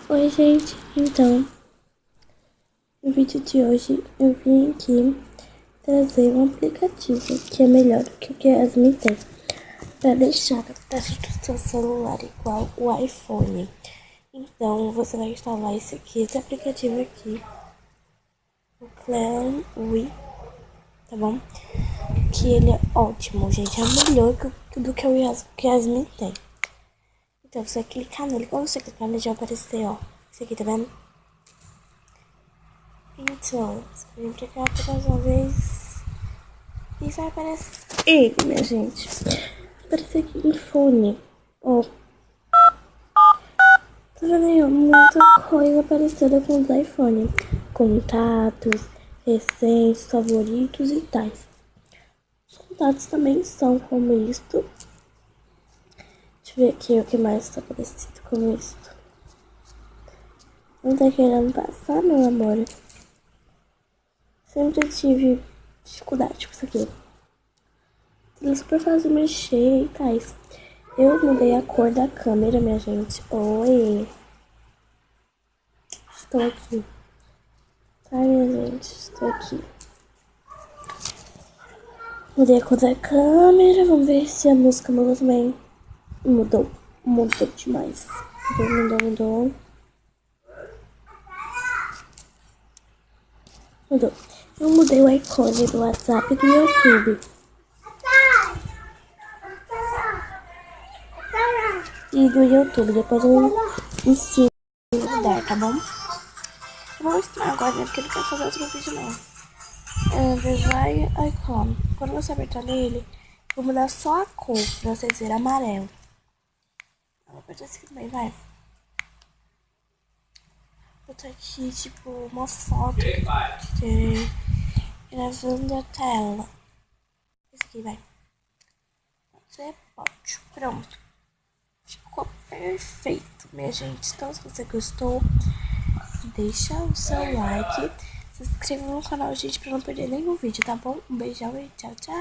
Oi, gente. Então, no vídeo de hoje eu vim aqui trazer um aplicativo que é melhor do que o que a Yasmin tem para deixar a taxa do seu celular igual o iPhone. Então, você vai instalar esse aplicativo aqui, o Clean UI, tá bom? Que ele é ótimo, gente. É melhor do que o que a Yasmin tem. Então, você clicar nele. Quando você clicar nele, já vai aparecer, ó. Isso aqui, tá vendo? Então, você vem pra cá mais uma vez. E vai aparecer ele, minha gente. Vai aparecer aqui em fone. Ó. Tá vendo aí, ó? Muita coisa parecida com o do iPhone. Contatos, recentes, favoritos e tais. Os contatos também são como isto. Deixa eu ver aqui o que mais tá parecido com isto. Não tá querendo passar, meu amor? Sempre tive dificuldade com isso aqui. Ele é super fácil de mexer e tais. Eu mudei a cor da câmera, minha gente. Oi. Estou aqui. Tá, minha gente? Estou aqui. Mudei a cor da câmera. Vamos ver se a música mudou também. Mudou. Mudou demais. Mudou. Mudou. Eu mudei o ícone do WhatsApp e do YouTube. E do YouTube. Depois eu ensino a mudar, tá bom? Eu vou mostrar agora, né? Porque eu não quero fazer outro vídeo, não. Design Icon. Quando você apertar nele, vou mudar só a cor pra vocês verem amarelo. Vou apertar assim também, vai. Vou botar aqui, tipo, uma foto que eu tirei gravando a tela. Esse aqui, vai. Você pode. Pronto. Ficou perfeito, minha gente. Então, se você gostou, deixa o seu like. Se inscreva no canal, gente, pra não perder nenhum vídeo, tá bom? Um beijão e tchau, tchau.